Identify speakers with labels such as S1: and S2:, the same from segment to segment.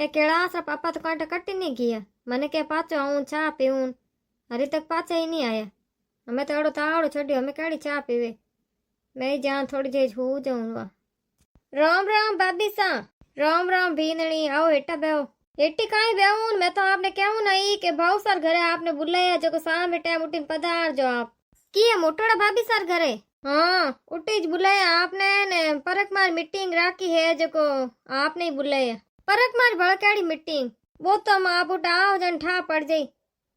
S1: ए कैलाश पापा तो कांटे कट्टी नहीं किया मैंने क्या पाचो आऊं चाह पीऊं हरी तक पाचा ही नहीं आया हमें तो एड़ो तावड़ो छड़ियो हमें केड़ी चाह पीवे मैं जान थोड़ी देर हो जाऊं राम राम भाभी सा राम राम भीनणी आओ हेटा बेहो हेटी काई बेहूं मैं तो आपने कहूं नहीं कि भाऊ सर घरे आपने बुलाया जो शाम टाइम उठीन पधार जो आप किए मोटोड़ा भाभी सर घरे हाँ उठी ज बुलाया आपने ने परक मार मीटिंग राखी है जो आपने ही बुलाया परक मार भड़काड़ी मीटिंग वो तो हम आप उठाओ जन ठा पड़ जाई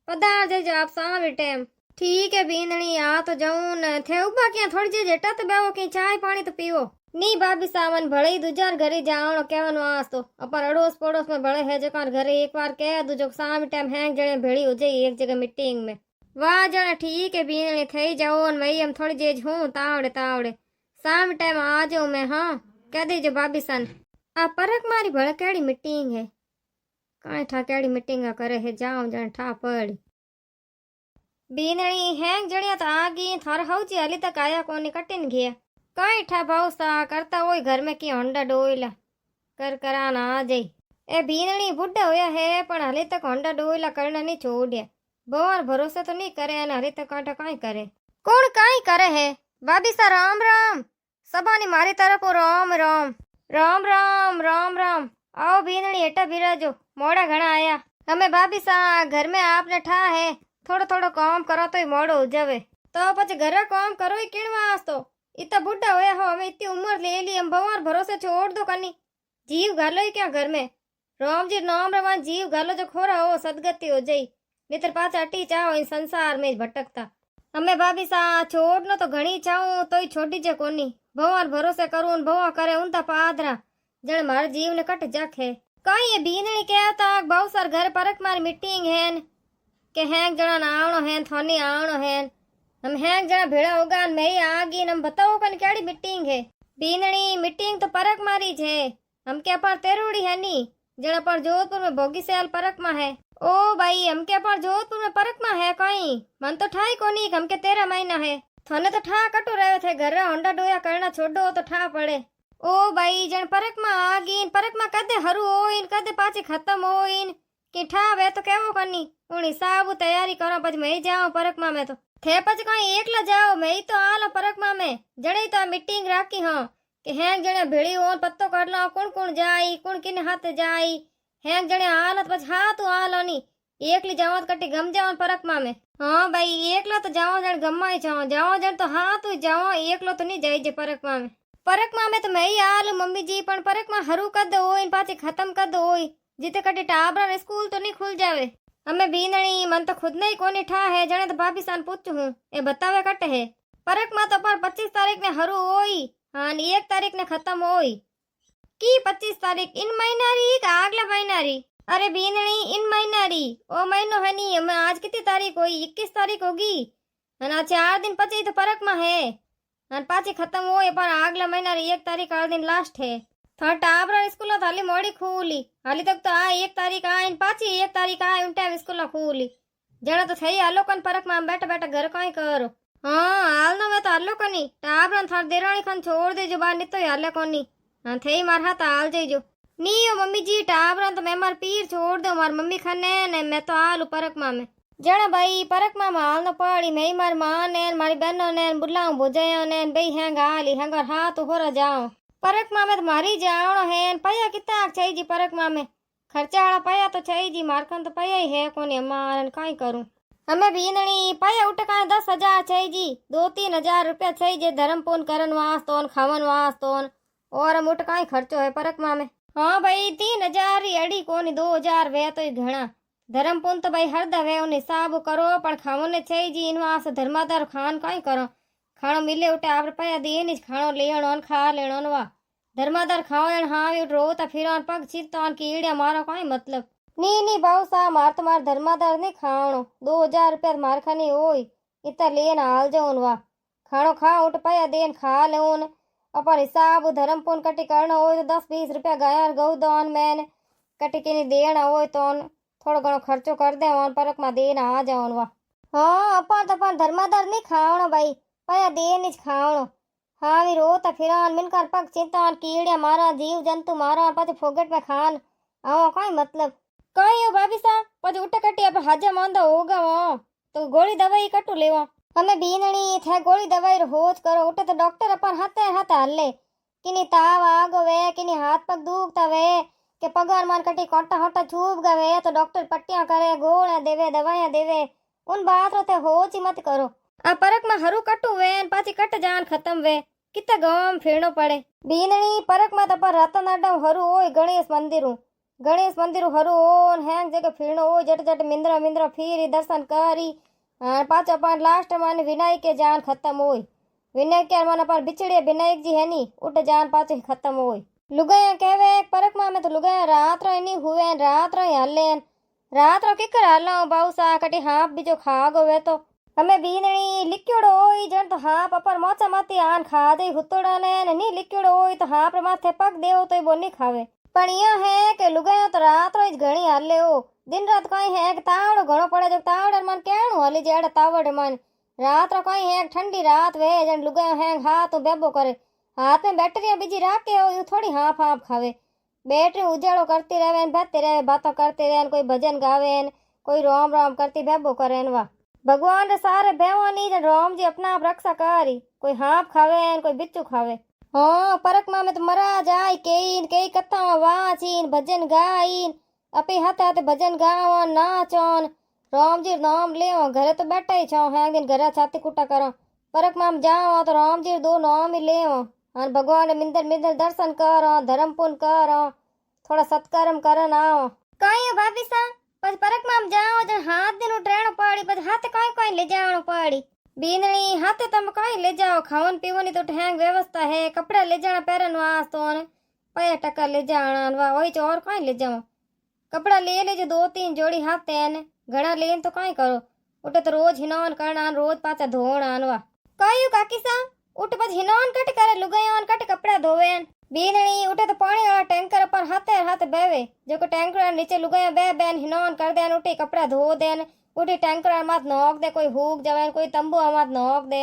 S1: पधार जाई जो आप शाम टाइम ठीक है भीनणी आ तो जाऊं न थे उबा क्या थोड़ी जी जेटा तो बेहो की चाय पानी तो पीवो नी भाभी सावन भले ही दूजार घरे जावणो केवन वास तो अपन अड़ोस पड़ोस में भले है जकार घरे एक बार कह दू जो शाम टाइम हैंग जने भेड़ी हो जाई एक जगह मीटिंग में वाह जना ठीक है बीनणी थई जाओ न मई हम थोड़ी जेज हूं तावड़े तावड़े शाम टाइम आ जाऊं मैं हाँ कह दीजो भाभी सन आ परक मारी भले केड़ी मीटिंग है काई ठा केड़ी मीटिंग करे है जाऊं जने ठा पड़ी बीनणी हैंग जणिया तो आ गई थार हौजी हली तक आया कोनी कटिन गया कई ठा भाव सा करता हो घर में की होंडा डोइला कर कराना आ जाई ए भीनणी बुढ़ा होया है पण हले तक होंडा डोइला करना नहीं छोड़िया भगवान भरोसे तो नहीं करे अने हले तक कांटा काई करे कौन काई करे है भाभी सा राम राम सबानी मारी तरफ राम राम राम राम राम राम आओ भीनणी हेटा बिराजो मोड़ा घना आया हमें भाभी सा घर में आपने ठा है थोड़ो थोड़ो काम करो तो मोड़ो हो जावे तो पछ घर काम करो ही किण वास तो इतना बुढ़ा होया हो हमें इतनी उम्र ले ली हम भगवान भरोसे छोड़ दो कनी जीव घालो ही क्या घर में राम जी नाम रवान जीव घालो जो खोरा हो सदगति हो जाई नितर पाचा अटी चाहो इन संसार में भटकता हमें भाभी सा छोड़नो तो घणी चाहूं तो ही छोड़ी जे कोनी भगवान भरोसे करूं भगवान करे उनता पादरा जण मारे जीव ने कट जख है कई ये बीनणी कहता बहु सर घर परक मारी मीटिंग है के हैंग जना ना आवणो है थोनी आवणो है हम हैंग जना भेड़ा होगा मैं आ गई हम बताओ कन केड़ी मीटिंग है बीनणी मीटिंग तो परक मारी है हम क्या पर तेरूड़ी है नी जड़ा पर जोधपुर में भोगी सेल परक में है ओ भाई हम क्या पर जोधपुर में परक में है कहीं मन तो ठाई कोनी हम के 13 महीना है थने तो ठा कटो रहे थे घर होंडा डोया करना छोड़ो तो ठा पड़े ओ भाई जन परक में आ गई परक में कदे हरू होइन कदे पाछी खत्म होइन कि ठा वे तो केवो कनी उनी साबु तैयारी करो पछ मैं जाऊं परक में तो थे पछ कहीं एकला जाओ मैं तो आलो परक में जड़े तो मीटिंग राखी हाँ कि हैंग जने भेड़ी हो पत्तो काट लो कौन कौन जाई कौन किन हाथ जाई हैंग जने आलत पछ हाथ आलो नी एकली जाओ कटी गम जाओ परक में हाँ भाई एकला तो जाओ जन गम्मा ही जाओ जन तो हाथ जाओ एकलो तो नहीं जाई जे परक में तो मैं ही आलू मम्मी जी पण परक में हरू कद होई पाछी खत्म कद होई जिते कटी टाबरा स्कूल तो नहीं खुल जावे हमें बीनणी मन तो खुद नहीं कोनी ठा है जने तो भाभी सान पूछ हूँ ए बतावे कट है परक में तो पर 25 तारीख ने हरू होई हाँ 1 तारीख ने खत्म होई की 25 तारीख इन महीना री का अगला महीना री अरे बीनणी इन महीना री ओ महीनो है नी हमें आज कितनी तारीख हुई 21 तारीख होगी ना 4 दिन पची तो परक में है पाछी खत्म होए पर अगला महीना री 1 तारीख आठ दिन लास्ट है थोड़ा टाबरा स्कूल तो हाली मोड़ी खूली हाली तक तो आ 1 तारीख आए पाची 1 तारीख आए उन टाइम स्कूल खूली जड़ा तो सही आलो कन परक में बैठा बैठा घर कहीं करो हाँ हाल नो वे तो आलो कनी टाबरा थार देराणी खन छोड़ दे जो बाहर नितो हाले कोनी हाँ थे मार हाथ हाल जाइजो नी ओ मम्मी जी टाबरा तो मैं मार पीर छोड़ दो मार मम्मी खने ने मैं तो आलू परक में जड़ा भाई परक में हाल न पड़ी मैं मार मां ने मारी बहनों ने बुलाऊं भुजायो ने बई हैंग हाली हैंग हाथ हो जाओ परक में तो मारी जावणो है पया कितना छई जी परक में खर्चा वाला पया तो छई जी मारकन तो पया ही है कोनी हमारन काई करूं हमें बीनणी पया उठका 10,000 छई जी 2-3 रुपया छई जे धर्म पून करन वास्तोन खावन वास्तोन और हम उठका ही खर्चो है परक में हाँ भाई 3,000 ही अड़ी कोनी 2,000 वे तो ही घना धर्म पून तो भाई हर दवे उन हिसाब करो पर खावो ने छई जी इन वास धर्मादार खान काई करो खाणो मिले उठे आप रुपया दे नहीं खाणो लेणो खा लेणो वा धर्मादार खाओ हाँ रोता फिर पग चिरता कीड़िया मारो कई मतलब नी बाबू साहब मार तो मार धर्मादार नहीं खाणो 2,000 रुपया मार खानी होई इतना लेन हाल जाऊन वा खाणो खा उठ पाया देन खा लेन अपन हिसाब धर्म पुन कटी करना हो तो 10-20 रुपया गाय गऊ दान मैन कटी किनी देना हो तो थोड़ो घणो खर्चो कर दे परक में देन आ जाओ वा हाँ अपन तो अपन धर्मादार नहीं खावणो भाई पाया देन खावणो हाँ रोता फिर मिनकर पग चिंता कीड़िया मारा जीव जंतु मारा पाछे फोगट में खान आओ कोई मतलब कहीं हो भाभी सा पज उठ कटी अब हाजा मांदा होगा वो तो गोली दवाई कटू लेवा हमें बीनणी थे गोली दवाई रो होज करो उठे तो डॉक्टर अपन हाथे हाथे हल्ले किनी ताव आगो वे किनी हाथ पग दुखता वे के पगार मान कटी कोटा होटा छूप गवे तो डॉक्टर पट्टियां करे गोलियां देवे दवाइयां देवे उन बात रो ते होच ही मत करो आ परक में हरू कटू वे पाची कट जान खत्म वे कितना गांव फिरनो पड़े बीनणी परक में तो पर रतन अड्डा हरू ओय गणेश मंदिर हरू ओन हैंग जगह फिरनो ओ जट जट मिंद्रा मिंद्रा फिरी दर्शन करी पाचो पान लास्ट मान विनायक के जान खत्म होई विनायक के मन पर बिछड़े विनायक जी है नी उठ जान पाचो खत्म होई लुगाया कहवे परक में तो लुगाया रात रो नहीं हुए रात रो हलेन रात रो किकर हलो बाउसा कटी हाफ बीजो खा गो वे तो हमें बीनणी लिक्योड़ो होई जन तो हाफ अपर मोचा माती आन खा दे हुतोड़ा ने नी लिक्योड़ो होई तो हाफ माथे पग देव तो वो नहीं खावे पण यहाँ है कि लुगाया तो रात रोज घणी हाले हो दिन रात कहीं है कि तावड़ो घणो पड़े जो तावड़ मन केणु हाली जेड़ा तावड़ मन रात रो कहीं है ठंडी रात वे जन लुगाया है हाथ बेबो करे हाथ में बैटरियां बीजी राखे हो यू थोड़ी हाफ हाफ खावे बैटरी उजाड़ो करती रहे बहते रहे बातों करते रहे कोई भजन गावे कोई रोम रोम करती बेबो करे वाह भगवान रे सारे बेवानी जन रोम जी अपना आप रक्षा करी कोई हाफ खावे कोई बिच्चू खावे हाँ परक में तो मरा जाय कई कथा वाचीन भजन गाईन अपे हाथे हाथे भजन गावन नाचोन राम जी नाम ले घरे तो बैठा ही छो है दिन घरे छाती कुटा करो परक में जाओ तो राम जी दो नाम ही ले और भगवान मिंदर मिंदर दर्शन करो धर्म पुण्य करो थोड़ा सत्कर्म करन आओ कहीं भाभी सा पछ परक में जाओ जन हाथ दिन उठरेणो पड़ी पछ हाथे कहीं ले जावणो पड़ी बीनणी हाथे तम कहीं ले जाओ खावन पीवन तो ठैंग व्यवस्था है कपड़ा ले जाना पैरन वास तो पया टका ले जाना वा वही चो और कहीं ले जाओ कपड़ा ले ले जो 2-3 जोड़ी हाथे ने घना लेन तो कहीं करो उठे तो रोज हिनौन करना रोज पाचा धोना वा कहीं काकी सा उठ पछ हिनौन कट करे लुगायोन कट कपड़ा धोवेन बीनणी उठे तो पानी वाला टैंकर पर हाथे हाथे बेवे जो को टैंकर नीचे लुगाया बे बेन हिनौन कर देन उठे कपड़ा धो देन उठी टैंकर मात नोक दे कोई हुक जावे कोई तंबू मात नोक दे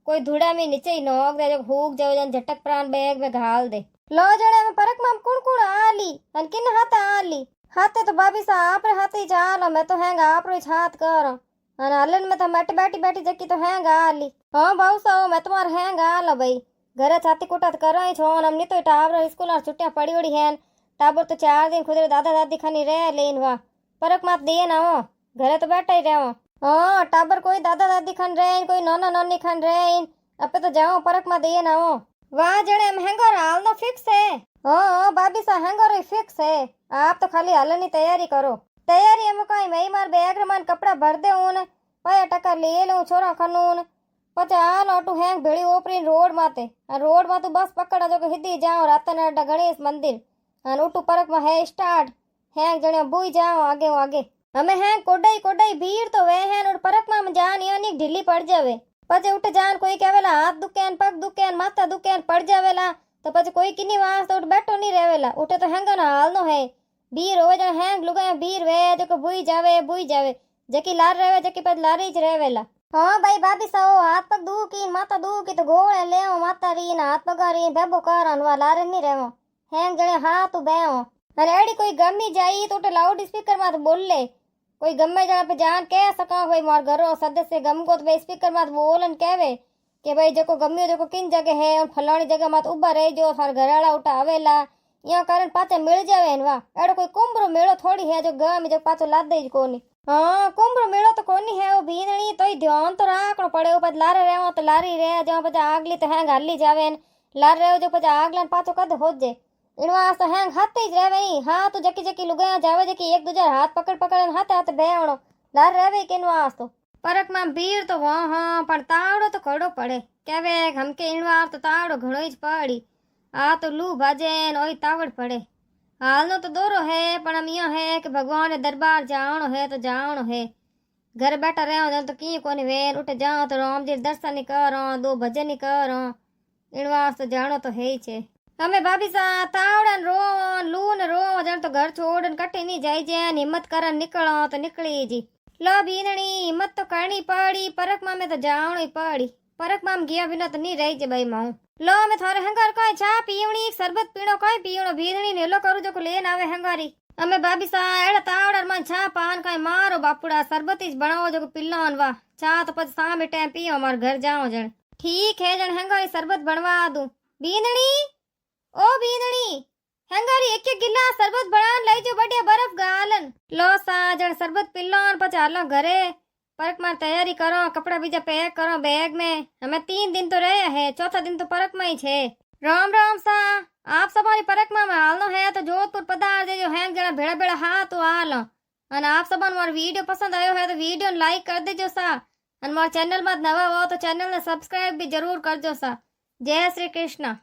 S1: कोई धूड़ा में नीचे ही नोक दे जो हुक जावे जन झटक प्राण बैग में घाल दे लो जड़े में परक में कुण आली अन किन हाथ आली हाथे तो भाभी सा आप रे हाथे चालो मैं तो हैंगा आप रो हाथ करो अन हलन में तो मट बैठी बैठी जकी तो हैंगा आली हां बाऊ सा मैं तुम्हार हैंगा आलो भाई घरे छाती कुटात करो ही छो हमनी तो टावर स्कूल और छुट्टियां पड़ी उड़ी हैं टाबर तो 4 दिन खुदरे दादा दादी खानी रह लेन वा परक मत दे ना हो घरे तो बैठा ही रहो हाँ टाबर कोई दादा दादी खान रहे कोई नोना नोनी खान रहे अपे तो जाओ परक में दे ना हो वाह जड़े महंगा हाल तो फिक्स है हाँ भाभी सा हैंगर फिक्स है आप तो खाली हलनी तैयारी करो तैयारी हम कहीं मैं मार बैग मान कपड़ा भर दे ऊन पया टका ले लूं छोरा खनून पचा हाल ऑटो हैंग भेड़ी ओपरी रोड माते रोड मा तू बस पकड़ा जो हिदी जाओ रातन अड्डा गणेश मंदिर अन उठू परक में है स्टार्ट हैंग जने बुई जाओ आगे आगे हमें हैं कोडाई भीड़ तो वे हैं और परक में जान यानी ढीली पड़ जावे पचे उठ जान कोई कहेला हाथ दुकेन पग दुकेन माथा दुकेन पड़ जावेला तो पचे कोई किनी वास तो उठ बैठो नहीं रहेला उठे तो हैंगा ना हाल नो है भीड़ हो जन हैंग लुगाया भीड़ वे जो बुई जावे जकी लार रहे जकी पद लारी ज रहेला हाँ भाई भाभी सो हाथ पग दुकी माथा दुकी तो घोड़े ले माता री हाथ पगा री बेबो करन वा लारे नहीं रहेवो हैंग जने हाथ बेओ अरे एड़ी कोई गमी जाई तो उठे लाउड स्पीकर में तो बोल ले कोई गमे जगह पे जान कह सका भाई मार घरों सदस्य गम को तो भाई स्पीकर मत बोलन कहवे कि भाई जो गम्यो जो किन जगह है और फलानी जगह मत उभा रह जो थार घराड़ा उठा आवेला यहाँ कारण पाचे मिल जावे वाह एड़ो कोई कुंभरो मेड़ो थोड़ी है जो गम जो पाचो लाद दे कोनी हाँ कुंभरो मेड़ो तो कोनी है वो बीनणी तो ध्यान तो राखनो पड़े पच लारे रहो तो लारी रहे जो पचा आगली तो हैंग हाली जावे लार रहो जो पचा आगला पाचो कद हो जे इनवास तो हैंग हाथे ज रहवे हाँ तो जकी जकी लुगाया जावे जकी एक दूसरे हाथ पकड़ पकड़ हाथे हाथ बेवणो लार रहवे के इनवास तो परक में भीड़ तो वहाँ हाँ पर तावड़ो तो खड़ो पड़े कहवे हमके इनवार तो तावड़ो घणो ही पड़ी आ तो लू भाजे ओई तावड़ पड़े हालनो तो दोरो है पर हम यहाँ है कि भगवान दरबार जावणो है तो जावणो है घर बैठा रहो तो की कोनी वेर उठ जाओ तो राम जी दर्शन ही करो 2 भजन ही करो इनवास तो जानो तो है ही छे हमें भाभी सा तावड़न रो लून रो जन तो घर छोड़न कटे नहीं जाई जैन हिम्मत करन निकलो तो निकली जी लो बीनणी हिम्मत तो करनी पड़ी परक में तो जावणो ही पड़ी परक में गया बिना तो नहीं रही जे भाई माऊ लो मैं थारे हंगार कोई चा पीवणी शरबत पीणो कोई पीवणो बीनणी नेलो करू जो को लेन आवे हंगारी અમે ભાભી સા એડા તાવડર માં છા પાન કાઈ મારો બાપુડા સરબતી જ બનાવો જો પિલ્લાન વા ચા તો પછી સામે ટાઈમ પીઓ માર ઘર જાओ જણ ठीक है जण हंगारी शरबत बनवा दूं बींदड़ी ओ बींदड़ी हंगारी एक गिलास शरबत बनान लई जो बढ़िया बर्फ गालन लो सा जण शरबत पिल्लोन પછી હાલો ઘરે परक मार तैयारी करो कपड़ा बीजा पैक करो बैग में हमें 3 दिन तो रहे हैं चौथा दिन तो परक में ही छे राम राम सा आप सवारी परक में हालनो है तो जोधपुर पधार देजो हैं जणा भेड़ा भेड़ा हाँ तो हाल અને આપ સબાન મારો વિડિયો પસંદ આવ્યો હોય તો વિડિયોને લાઈક કરી દેજો સા અને મારા ચેનલમાં નવા હો તો ચેનલને સબસ્ક્રાઇબ બી જરૂર કરજો સા જય શ્રી કૃષ્ણ।